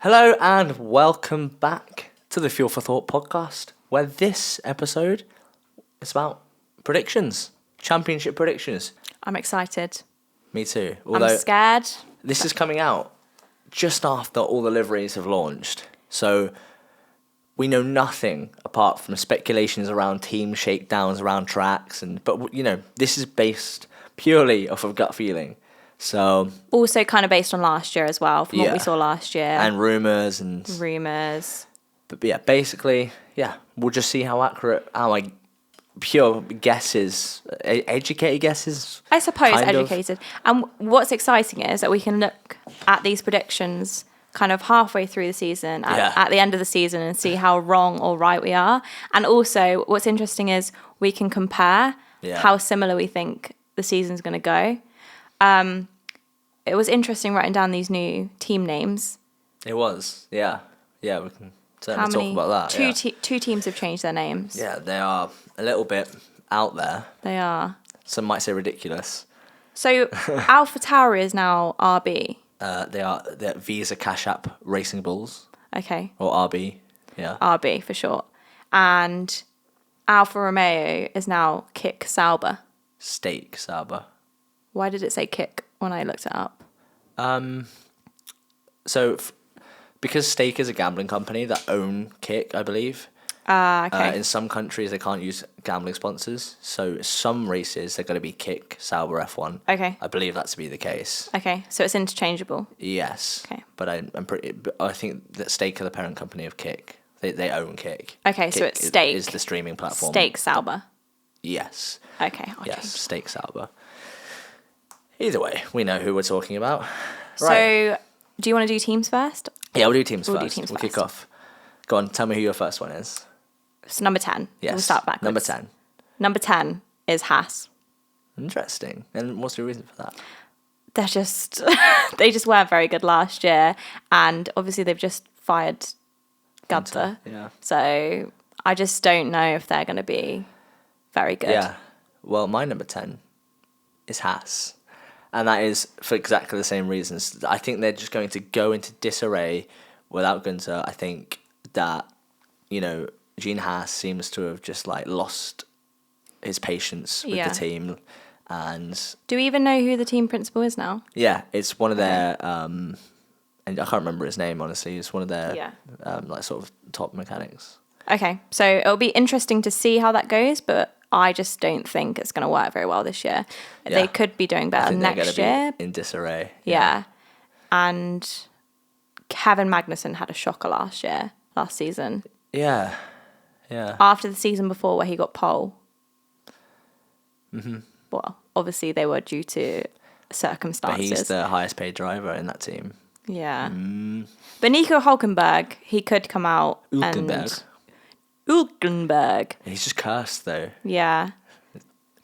Hello and welcome back to the Fuel for Thought podcast, where this episode is about predictions, championship predictions. I'm excited. Me too. I'm scared. This is coming out just after all the liveries have launched, so we know nothing apart from speculations around team shakedowns around tracks, but this is based purely off of gut feeling. So Also kind of based on last year as well, from what we saw last year. And rumours. But yeah, basically, we'll just see how accurate our pure guesses, educated guesses. I suppose educated. And what's exciting is that we can look at these predictions kind of halfway through the season, at the end of the season, and see how wrong or right we are. And also, what's interesting is we can compare how similar we think the season's going to go. It was interesting writing down these new team names. It was, yeah. Yeah, we can certainly talk about that. Two teams have changed their names. Yeah, they are a little bit out there. They are. Some might say ridiculous. So, AlphaTauri is now RB. They're Visa Cash App Racing Bulls. Okay. Or RB, yeah. RB for short. And Alfa Romeo is now Kick Sauber. Steak Sauber. Why did it say Kick when I looked it up? Because Stake is a gambling company that own Kick, I believe. Okay. In some countries, they can't use gambling sponsors. So some races, they're going to be Kick, Sauber F1. Okay. I believe that to be the case. Okay, so it's interchangeable. Yes. Okay. But I think that Stake are the parent company of Kick. They own Kick. Okay, Kick so it's Stake. Is the streaming platform. Stake Sauber. Yes. Okay. Yes, Stake Sauber. Either way, we know who we're talking about. So, right. Do you want to do teams first? Yeah, we'll do teams first. We'll kick off. Go on, tell me who your first one is. It's number 10. Yes. We'll start backwards. Number 10. Number 10 is Haas. Interesting. And what's the reason for that? They're just... they just weren't very good last year. And obviously they've just fired Gunther. Yeah. So I just don't know if they're going to be very good. Yeah. Well, my number 10 is Haas. And that is for exactly the same reasons. I think they're just going to go into disarray without Gunther. I think that, Gene Haas seems to have just lost his patience with the team. And do we even know who the team principal is now? Yeah, it's one of their, and I can't remember his name, honestly. It's one of their, sort of top mechanics. Okay, so it'll be interesting to see how that goes, but I just don't think it's going to work very well this year. Yeah. They could be doing better next year. Be in disarray. Yeah. And Kevin Magnussen had a shocker last season. Yeah. After the season before where he got pole. Mm-hmm. Well, obviously they were due to circumstances. But he's the highest paid driver in that team. Yeah. But Nico Hülkenberg, he could come out Hülkenberg. He's just cursed, though. Yeah.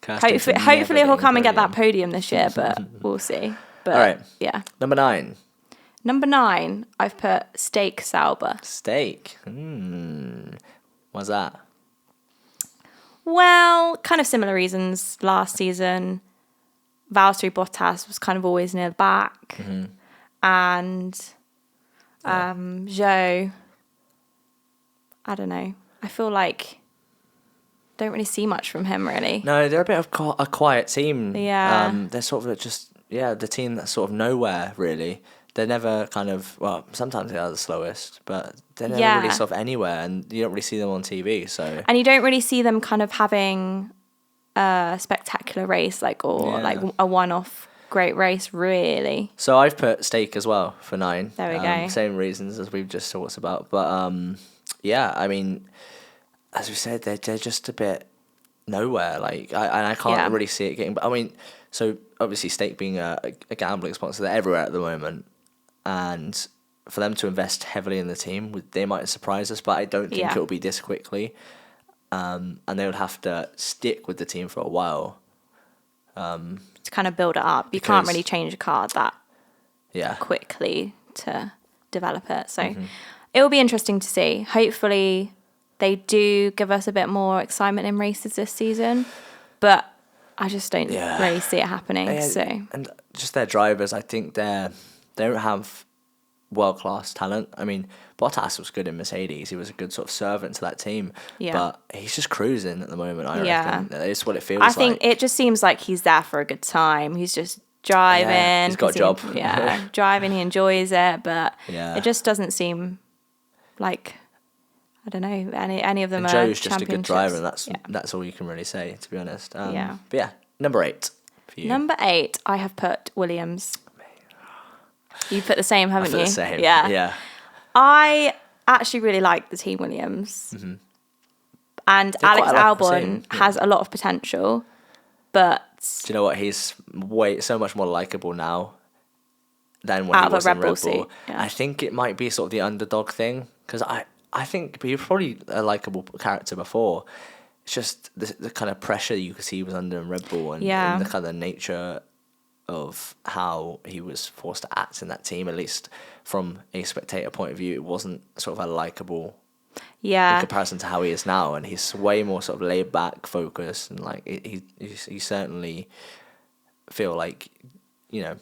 Hopefully he'll come and get that podium this year, but we'll see. But, all right. Yeah. Number 9. Number 9, I've put Stake Sauber. Steak. What's that? Well, kind of similar reasons. Last season, Valtteri Bottas was kind of always near the back. Mm-hmm. And Zhou, I don't know. I feel like don't really see much from him, really. No, they're a bit of a quiet team. Yeah. They're sort of just, the team that's sort of nowhere, really. They're never kind of, sometimes they are the slowest, but they're never really sort of anywhere, and you don't really see them on TV, so. And you don't really see them kind of having a spectacular race, like a one-off great race, really. So I've put Stake as well for 9. There we go. Same reasons as we've just talked about, but I mean, as we said, they're just a bit nowhere. I can't really see it getting. But I mean, so obviously Stake being a gambling sponsor, they're everywhere at the moment, and for them to invest heavily in the team, they might surprise us. But I don't think it will be this quickly, and they would have to stick with the team for a while to kind of build it up. You can't really change a car that quickly to develop it. So it will be interesting to see. Hopefully they do give us a bit more excitement in races this season, but I just don't really see it happening. And just their drivers, I think they don't have world-class talent. I mean, Bottas was good in Mercedes. He was a good sort of servant to that team. Yeah. But he's just cruising at the moment, I Yeah. reckon. It's what it feels I like. think it just seems like he's there for a good time. He's just driving. Yeah, he's got a job. Driving, he enjoys it, but Yeah. it just doesn't seem like, I don't know, any of them And are Joe's just a good driver, and championships. that's all you can really say, to be honest. Yeah. But yeah, number 8 for you. Number 8, I have put Williams. You put the same, haven't I you? put the same. Yeah. Yeah. I actually really like the Team Williams. Mm-hmm. And They're Alex quite a lot the Albon same, yeah. has a lot of potential, but Do you know what? He's so much more likable now than when Out he of a was in Red Bull Red Bull. seat, yeah. I think it might be sort of the underdog thing, because I think he was probably a likable character before. It's just the kind of pressure you could see he was under in Red Bull, and the kind of nature of how he was forced to act in that team, at least from a spectator point of view, it wasn't sort of a likable in comparison to how he is now, and he's way more sort of laid back, focused, and like he certainly feel like, you know,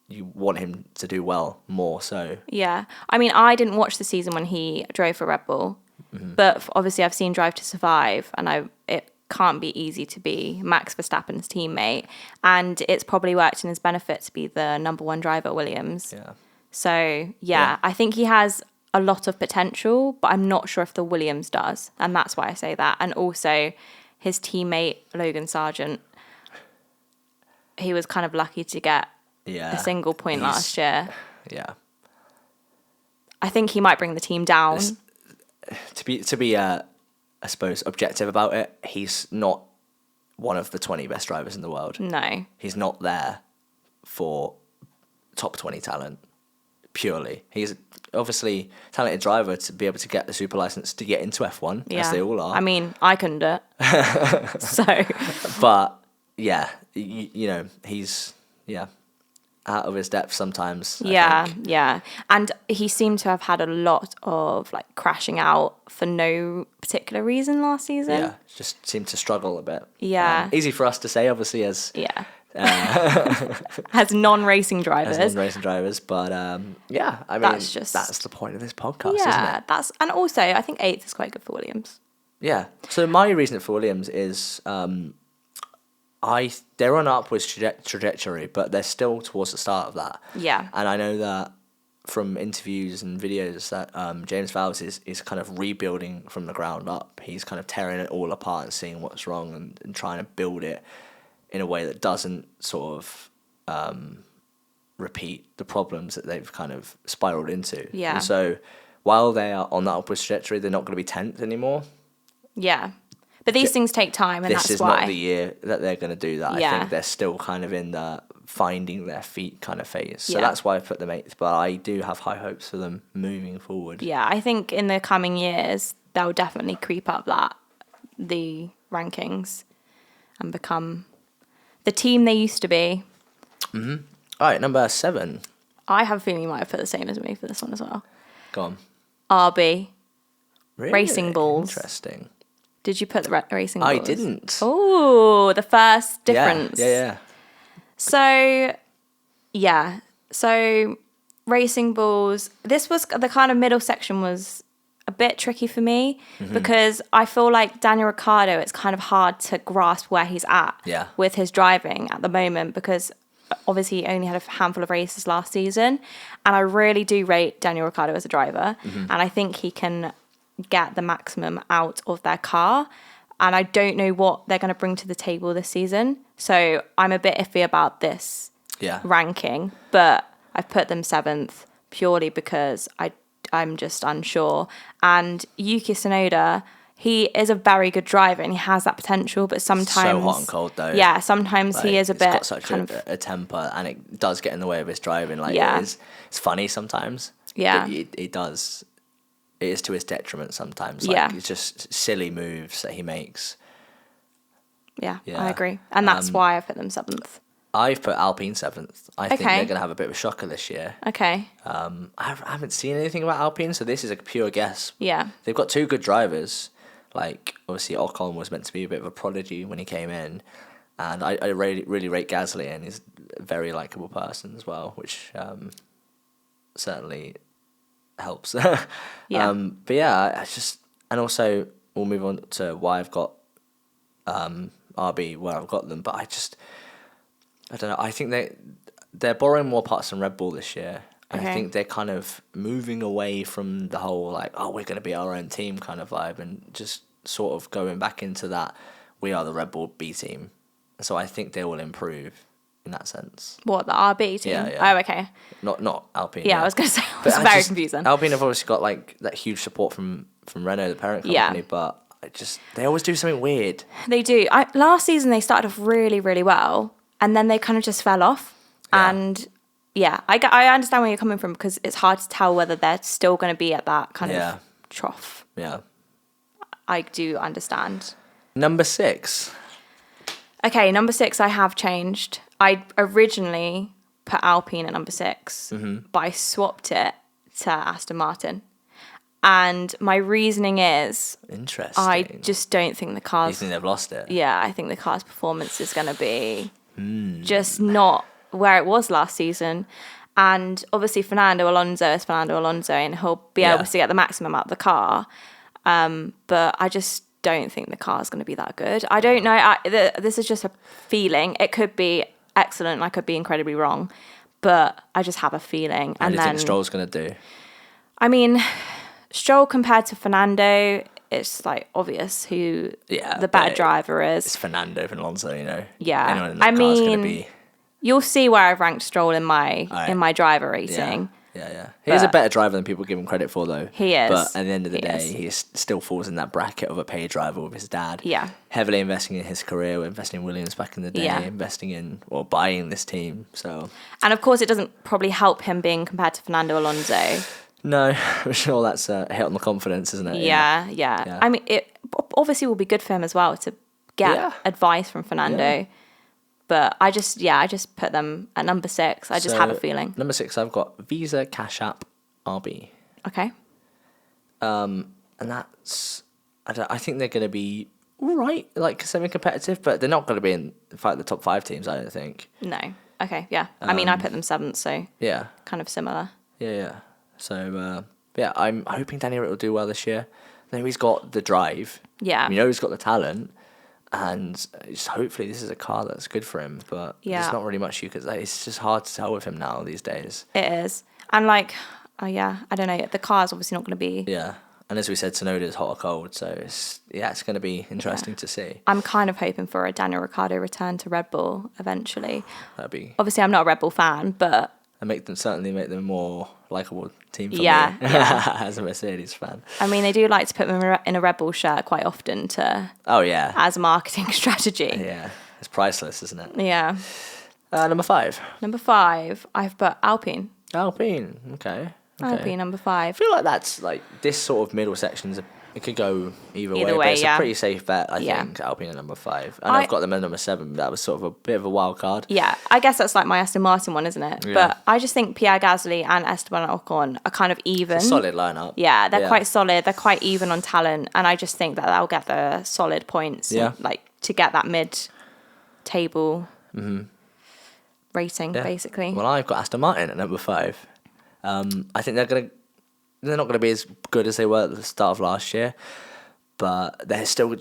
you want him to do well more so. Yeah. I mean, I didn't watch the season when he drove for Red Bull, but obviously I've seen Drive to Survive, and it can't be easy to be Max Verstappen's teammate, and it's probably worked in his benefit to be the number 1 driver at Williams. Yeah. So, yeah, I think he has a lot of potential, but I'm not sure if the Williams does, and that's why I say that. And also, his teammate, Logan Sargent, he was kind of lucky to get a single point last year. Yeah. I think he might bring the team down. To be I suppose objective about it, he's not one of the 20 best drivers in the world. No. He's not there for top 20 talent purely. He's obviously a talented driver to be able to get the super license to get into F1, as they all are. I mean, I couldn't do it. So. But yeah, you know, he's out of his depth sometimes. I think. Yeah. And he seemed to have had a lot of like crashing out for no particular reason last season. Yeah, just seemed to struggle a bit. Yeah. Easy for us to say, obviously, as as non-racing drivers. As non-racing drivers, but yeah, I mean, that's the point of this podcast, isn't it? And also I think 8th is quite good for Williams. Yeah. So my reason for Williams is they're on an upwards trajectory, but they're still towards the start of that. Yeah. And I know that from interviews and videos that James Vowles is kind of rebuilding from the ground up. He's kind of tearing it all apart and seeing what's wrong and trying to build it in a way that doesn't sort of repeat the problems that they've kind of spiraled into. Yeah. And so while they are on that upwards trajectory, they're not going to be 10th anymore. Yeah. But these things take time, and this that's is why. not the year that they're going to do that. Yeah. I think they're still kind of in the finding their feet kind of phase. So that's why I put them 8th, but I do have high hopes for them moving forward. Yeah, I think in the coming years, they'll definitely creep up the rankings and become the team they used to be. Mm-hmm. All right, number 7. I have a feeling you might have put the same as me for this one as well. Go on. RB. Really? Racing Bulls. Interesting. Did you put the Racing Bulls? I didn't. Oh, the first difference. Yeah. So, yeah. So, Racing Bulls, this was the kind of middle section was a bit tricky for me because I feel like Daniel Ricciardo, it's kind of hard to grasp where he's at with his driving at the moment because obviously he only had a handful of races last season. And I really do rate Daniel Ricciardo as a driver. And I think he can get the maximum out of their car. And I don't know what they're going to bring to the table this season. So I'm a bit iffy about this ranking. But I've put them 7th purely because I'm just unsure. And Yuki Tsunoda, he is a very good driver and he has that potential, but sometimes... So hot and cold, though. Yeah, sometimes he is a bit... He's got such a temper and it does get in the way of his driving. Like, it's funny sometimes. Yeah. It does... It is to his detriment sometimes. Like, it's just silly moves that he makes. Yeah, I agree. And that's why I put them 7th. I've put Alpine 7th. I think they're going to have a bit of a shocker this year. Okay. I haven't seen anything about Alpine, so this is a pure guess. Yeah. They've got 2 good drivers. Like, obviously, Ocon was meant to be a bit of a prodigy when he came in. And I really rate Gasly, and he's a very likeable person as well, which... certainly helps. Yeah. But yeah, I just, and also we'll move on to why I've got RB where I've got them. But I don't know. I think they're borrowing more parts from Red Bull this year. And I think they're kind of moving away from the whole like, oh, we're going to be our own team kind of vibe, and just sort of going back into that we are the Red Bull B team. So I think they will improve in that sense. What, the RB team? Yeah, yeah. Oh, okay. Not Alpine. Yeah, I was going to say, it was very confusing. Alpine have obviously got like that huge support from Renault, the parent company, but they always do something weird. They do. Last season they started off really, really well, and then they kind of just fell off. Yeah. And yeah, I understand where you're coming from, because it's hard to tell whether they're still going to be at that kind of trough. Yeah. I do understand. Number 6. Okay, number 6 I have changed. I originally put Alpine at number 6, but I swapped it to Aston Martin. And my reasoning is... Interesting. I just don't think the cars... You think they've lost it? Yeah, I think the car's performance is going to be just not where it was last season. And obviously Fernando Alonso is Fernando Alonso, and he'll be able to get the maximum out of the car. But I just don't think the car's going to be that good. I don't know. This is just a feeling. It could be excellent. I could be incredibly wrong. But I just have a feeling. What do you think Stroll's going to do? I mean, Stroll compared to Fernando, it's like obvious who the better driver is. It's Fernando and Alonso, you know. Yeah. Anyone in that car's going to be... You'll see where I've ranked Stroll in my driver rating. Yeah. He's a better driver than people give him credit for, though. He is. But at the end of the day, he still falls in that bracket of a paid driver with his dad. Yeah. Heavily investing in his career, investing in Williams back in the day, investing in, buying this team. So. And of course, it doesn't probably help him being compared to Fernando Alonso. No, for sure that's a hit on the confidence, isn't it? Yeah. I mean, it obviously will be good for him as well to get advice from Fernando. Yeah. But I just put them at number 6. I just have a feeling. Number 6, I've got Visa Cash App RB. Okay. And that's, I think they're going to be all right, like semi-competitive, but they're not going to be in the top 5 teams, I don't think. No. Okay, yeah. I mean, I put them 7th, so kind of similar. Yeah. So, I'm hoping Danny Rick will do well this year. I know he's got the drive. Yeah. We know he's got the talent. And just hopefully this is a car that's good for him. But there's not really much it's just hard to tell with him now these days. It is. And I don't know. The car's obviously not going to be... Yeah. And as we said, Tsunoda's hot or cold. So it's going to be interesting to see. I'm kind of hoping for a Daniel Ricciardo return to Red Bull eventually. That'd be... Obviously, I'm not a Red Bull fan, but... And make them a more likeable team for me as a Mercedes fan. I mean, they do like to put them in a Red Bull shirt quite often as a marketing strategy. Yeah, it's priceless, isn't it? Yeah. Number 5. Number 5, I've put Alpine. Okay. Alpine, number 5. I feel like that's like this sort of middle sections. It could go either way, but it's a pretty safe bet, I think, Alpine at number 5. And I've got them at number 7. That was sort of a bit of a wild card. Yeah, I guess that's like my Aston Martin one, isn't it? Yeah. But I just think Pierre Gasly and Esteban Ocon are kind of even. It's a solid lineup. Yeah, they're quite solid. They're quite even on talent. And I just think that they'll get the solid points to get that mid-table rating, basically. Well, I've got Aston Martin at number 5. I think they're not going to be as good as they were at the start of last year, but they're just going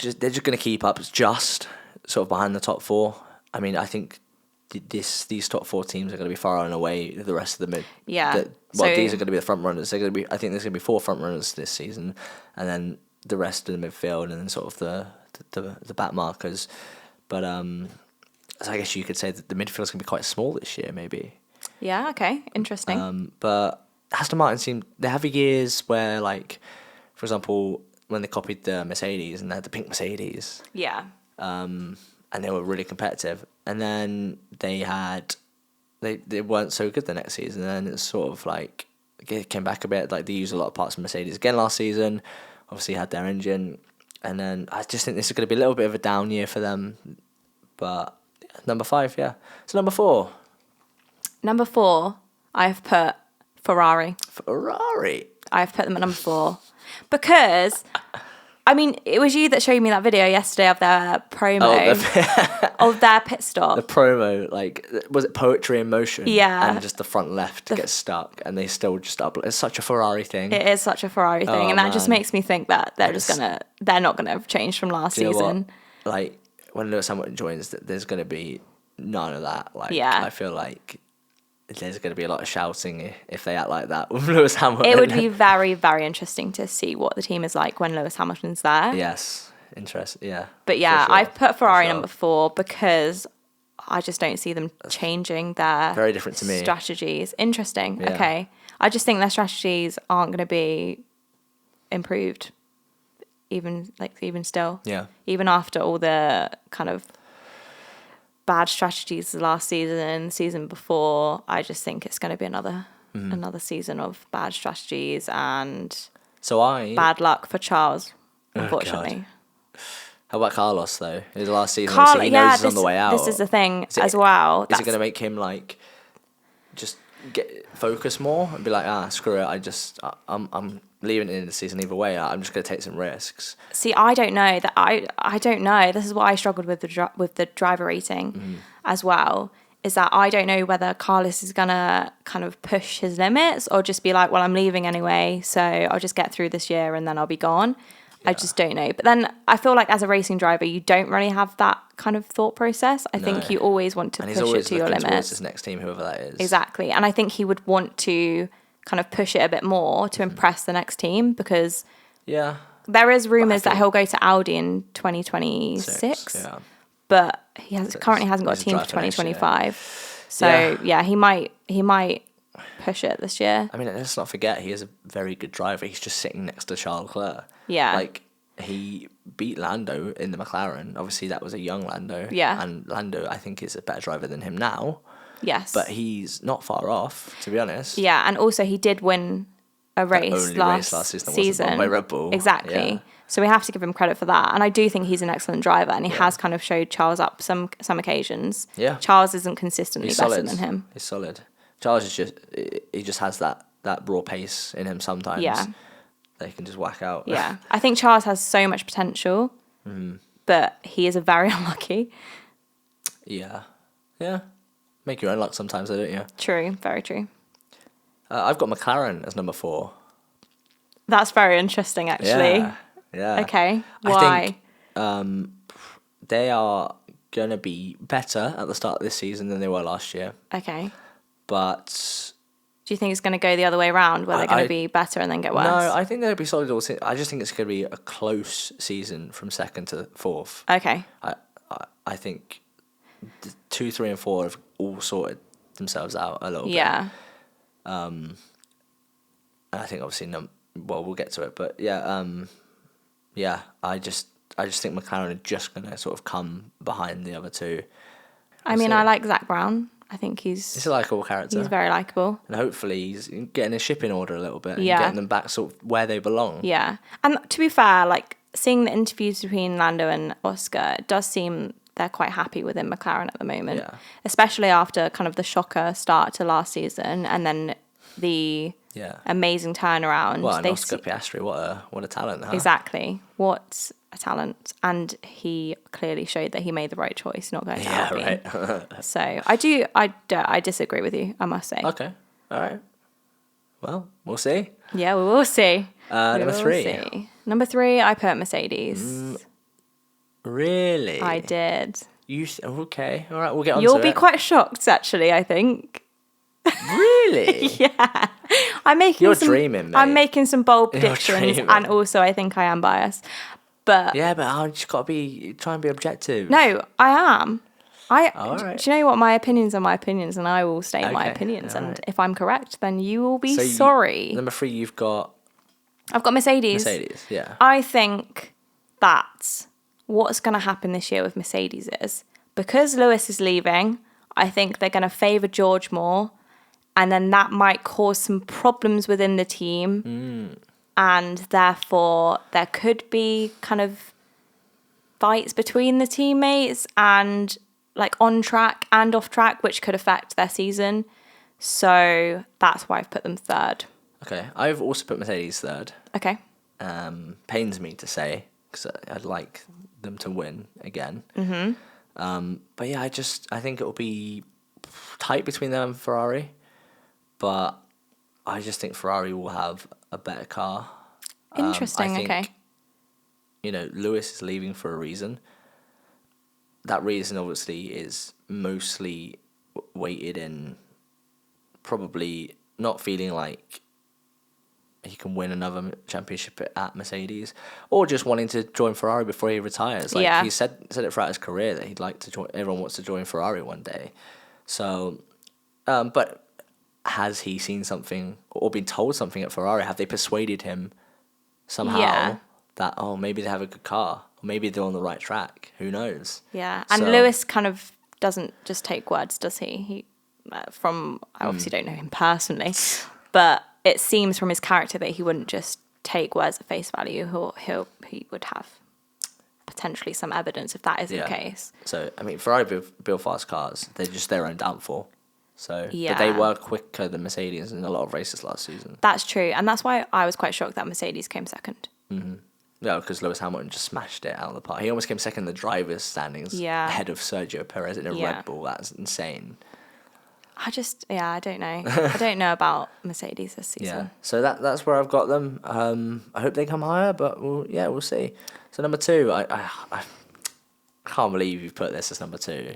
to keep up just sort of behind the top 4. I mean, I think these top 4 teams are going to be far and away the rest of the mid. Yeah. These are going to be the front runners. I think there's going to be 4 front runners this season, and then the rest of the midfield, and then sort of the back markers. But so I guess you could say that the midfield's going to be quite small this year, maybe. Yeah. Okay. Interesting. But Aston Martin they have years where, like, for example, when they copied the Mercedes and they had the pink Mercedes. Yeah. And they were really competitive. And then they weren't so good the next season. And then it's sort of like, it came back a bit. Like, they used a lot of parts of Mercedes again last season. Obviously had their engine. And then I just think this is going to be a little bit of a down year for them. But number 5, yeah. So number 4. Number 4, I've put Ferrari. Ferrari? I've put them at number 4 because I mean, it was you that showed me that video yesterday of their promo of their pit stop. The promo, like, was it Poetry in Motion? Yeah. And just the front left gets stuck, and they still just up. It's such a Ferrari thing. It is such a Ferrari thing, and that just makes me think that they're not gonna have changed from last season. Like, when Lewis Hamilton joins, there's gonna be none of that. Like, I feel like there's going to be a lot of shouting if they act like that with Lewis Hamilton. It would be very, very interesting to see what the team is like when Lewis Hamilton's there. Yes, interesting. Yeah. But yeah, sure. I've put Ferrari number 4 because I just don't see them changing their very different to me strategies. Interesting. Yeah. Okay. I just think their strategies aren't going to be improved, even still. Yeah. Even after all the kind of bad strategies last season and the season before, I just think it's going to be another season of bad strategies and bad luck for Charles, unfortunately. How about Carlos though? His last season, he knows he's on the way out. This is the thing as well. Is it going to make him like just focus more and be like, screw it, I'm leaving it in the season either way. I'm just going to take some risks. See, I don't know that. I don't know. This is why I struggled with the driver rating as well. Is that I don't know whether Carlos is going to kind of push his limits or just be like, well, I'm leaving anyway, so I'll just get through this year and then I'll be gone. Yeah. I just don't know. But then I feel like as a racing driver, you don't really have that kind of thought process. I think you always want to push it to your limits. Towards his next team, whoever that is. Exactly. And I think he would want to kind of push it a bit more to impress the next team because there is rumours that he'll go to Audi in 2026. But he currently hasn't got a team for 2025. So he might push it this year. I mean, let's not forget he is a very good driver. He's just sitting next to Charles Leclerc. Yeah. Like, he beat Lando in the McLaren. Obviously, that was a young Lando. Yeah. And Lando, I think, is a better driver than him now. Yes. But he's not far off, to be honest. Yeah, and also he did win a race last season. Won by Red Bull. Exactly. Yeah. So we have to give him credit for that. And I do think he's an excellent driver, and he has kind of showed Charles up some occasions. Yeah. Charles isn't consistently better than him. He's solid. Charles just has that raw pace in him sometimes. Yeah. That he can just whack out. Yeah. I think Charles has so much potential, but he is very unlucky. Yeah. Yeah. Make your own luck sometimes, though, don't you? True. Very true. I've got McLaren as number 4. That's very interesting, actually. Yeah. Okay. Why? I think they are going to be better at the start of this season than they were last year. Okay. But do you think it's going to go the other way around, where they're going to be better and then get worse? No, I think they'll be solid all season. I just think it's going to be a close season from 2nd to 4th. Okay. I think 2, 3, and 4 have all sorted themselves out a little bit. Yeah. And I think obviously we'll get to it, but I just think McLaren are just going to sort of come behind the other two. I mean, I like Zach Brown. I think he's a likeable character. He's very likeable. And hopefully he's getting his ship in order a little bit and getting them back sort of where they belong. Yeah. And to be fair, like seeing the interviews between Lando and Oscar, it does seem they're quite happy within McLaren at the moment. Yeah. Especially after kind of the shocker start to last season and then the amazing turnaround. Well, and Oscar Piastri, what a talent, huh? Exactly. What a talent. And he clearly showed that he made the right choice not going to Alpine. Right. So I disagree with you, I must say. Okay. All right. Well, we'll see. Yeah, we will see. Number 3. Number 3, I put Mercedes. Really? I did. Okay. All right, we'll get on to it. You'll be quite shocked, actually, I think. Really? Yeah. You're dreaming, mate. I'm making some bold predictions, and also I think I am biased. But yeah, but I just got to try and be objective. No, I am. All right. Do you know what? My opinions are my opinions, and I will state my opinions. And if I'm correct, then you will be sorry. Number 3, you've got... I've got Mercedes. Mercedes, yeah. I think that what's going to happen this year with Mercedes is, because Lewis is leaving, I think they're going to favour George more, and then that might cause some problems within the team. And therefore, there could be kind of fights between the teammates and like on track and off track, which could affect their season. So that's why I've put them 3rd. Okay, I've also put Mercedes 3rd. Okay. Pains me to say, because I'd like them to win again. But yeah, I think it will be tight between them and Ferrari, but I just think Ferrari will have a better car. Interesting. Okay. Lewis is leaving for a reason. That reason obviously is mostly weighted in probably not feeling like he can win another championship at Mercedes, or just wanting to join Ferrari before he retires. He said it throughout his career that he'd like to join. Everyone wants to join Ferrari one day. So, but has he seen something or been told something at Ferrari? Have they persuaded him somehow that maybe they have a good car, or maybe they're on the right track? Who knows? Yeah, and Lewis kind of doesn't just take words, does he? He I obviously don't know him personally, but it seems from his character that he wouldn't just take words at face value. He would have potentially some evidence if that is the case. So, I mean, Ferrari build fast cars. They're just their own downfall. So, but they were quicker than Mercedes in a lot of races last season. That's true. And that's why I was quite shocked that Mercedes came second. Mm-hmm. Yeah, because Lewis Hamilton just smashed it out of the park. He almost came second in the drivers' standings ahead of Sergio Perez in a Red Bull. That's insane. I don't know. I don't know about Mercedes this season. Yeah, so that's where I've got them. I hope they come higher, but we'll see. So number 2, I can't believe you've put this as number 2.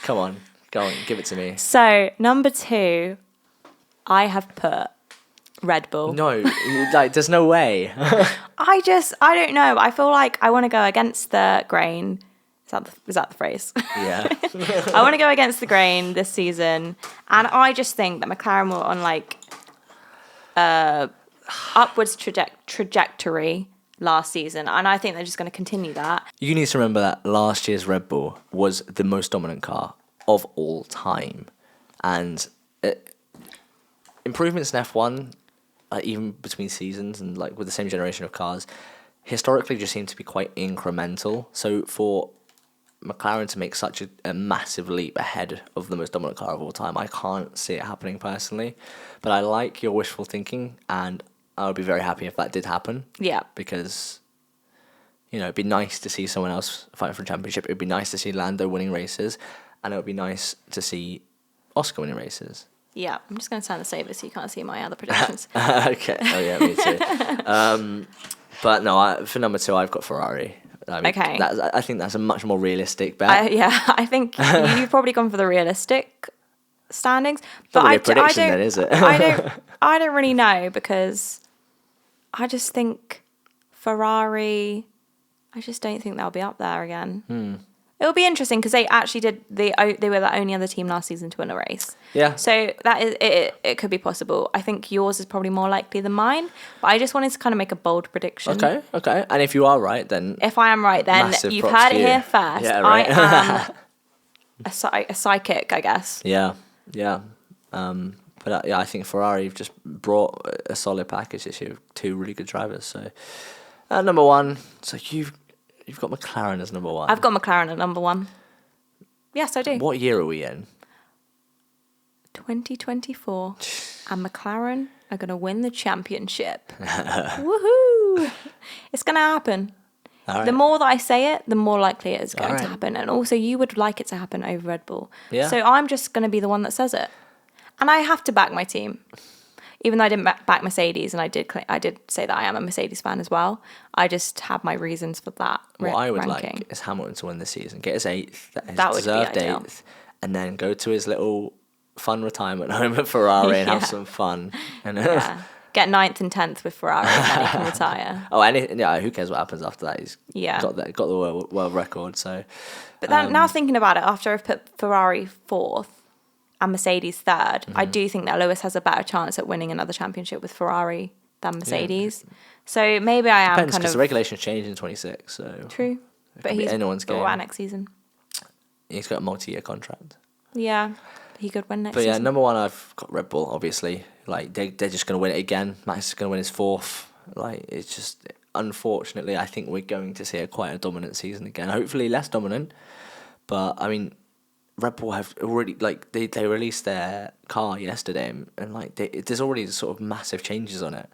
Come on, go on, give it to me. So number 2, I have put Red Bull. No, there's no way. I don't know. I feel like I want to go against the grain. Is that the phrase? Yeah. I want to go against the grain this season, and I just think that McLaren were on upwards trajectory last season, and I think they're just going to continue that. You need to remember that last year's Red Bull was the most dominant car of all time, and improvements in F1, even between seasons and with the same generation of cars, historically just seem to be quite incremental. So for McLaren to make such a massive leap ahead of the most dominant car of all time, I can't see it happening personally. But I like your wishful thinking, and I would be very happy if that did happen. Yeah. Because, it'd be nice to see someone else fight for a championship. It'd be nice to see Lando winning races, and it would be nice to see Oscar winning races. Yeah, I'm just going to turn the saver so you can't see my other predictions. Okay. Oh, yeah, me too. But no, for number 2, I've got Ferrari. I mean, okay. I think that's a much more realistic bet. I think you've probably gone for the realistic standings. But not really a prediction then, is it? I don't really know, because I just think Ferrari, I just don't think they'll be up there again. It'll be interesting because they actually did. They were the only other team last season to win a race. Yeah. So that is it. It could be possible. I think yours is probably more likely than mine. But I just wanted to kind of make a bold prediction. Okay. And if you are right, then if I am right, then you've heard it here first. Yeah, right. I am a psychic, I guess. Yeah. But I think Ferrari have just brought a solid package this year, 2 really good drivers. So number 1. So You've got McLaren as number 1. I've got McLaren at number 1. Yes, I do. What year are we in? 2024. And McLaren are going to win the championship. Woohoo! It's going to happen. All right. The more that I say it, the more likely it is going to happen. And also, you would like it to happen over Red Bull. Yeah. So I'm just going to be the one that says it. And I have to back my team. Even though I didn't back Mercedes, and I did say that I am a Mercedes fan as well. I just have my reasons for that. What I would ranking. like is Hamilton to win this season, get his 8th, that would be ideal. 8th, and then go to his little fun retirement home at Ferrari and have some fun. And get 9th and 10th with Ferrari, and then he can retire. Who cares what happens after that? He's got the world record. So, but then now thinking about it, after I've put Ferrari 4th. And Mercedes 3rd, I do think that Lewis has a better chance at winning another championship with Ferrari than Mercedes. Yeah. So maybe I am Depends, because the regulations change in 26. So true, but he's anyone's game. Next season. He's got a multi-year contract. Yeah, he could win next But season. number 1, I've got Red Bull. Obviously, they're just going to win it again. Max is going to win his 4th. It's just, unfortunately, I think we're going to see quite a dominant season again. Hopefully less dominant, but I mean, Red Bull have already, they released their car yesterday, and there's already sort of massive changes on it.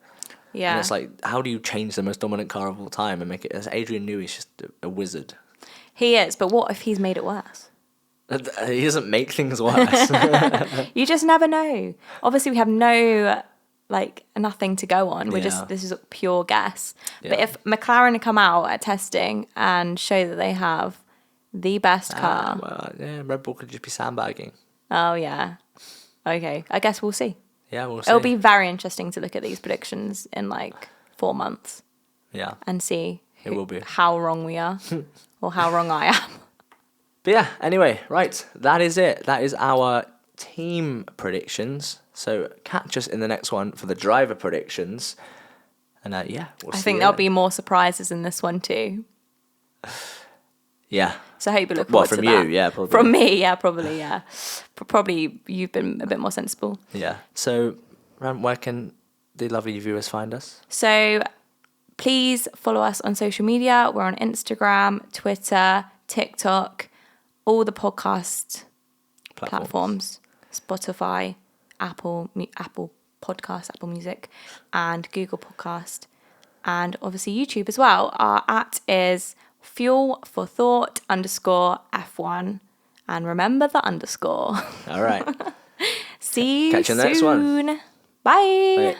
Yeah. And it's like, how do you change the most dominant car of all time and make it... As Adrian Newey's just a wizard. He is, but what if he's made it worse? He doesn't make things worse. You just never know. Obviously, we have nothing to go on. This is a pure guess. Yeah. But if McLaren had come out at testing and show that they have the best car... Red Bull could just be sandbagging. Oh, yeah. Okay, I guess we'll see. Yeah, we'll see. It'll be very interesting to look at these predictions in 4 months. Yeah. And see will be. How wrong we are or how wrong I am. But yeah, anyway, right. That is it. That is our team predictions. So catch us in the next one for the driver predictions. And we'll see. I think there'll be more surprises in this one too. Yeah. So I hope you look forward to that. From you, yeah, probably. From me, yeah, probably, yeah. Probably you've been a bit more sensible. Yeah. So, where can the lovely viewers find us? So, please follow us on social media. We're on Instagram, Twitter, TikTok, all the podcast platforms, Spotify, Apple Podcast, Apple Music, and Google Podcast, and obviously YouTube as well. Our @ is Fuel for Thought _F1, and remember the underscore. All right. See you Catch you in the soon. next one. Bye. Bye.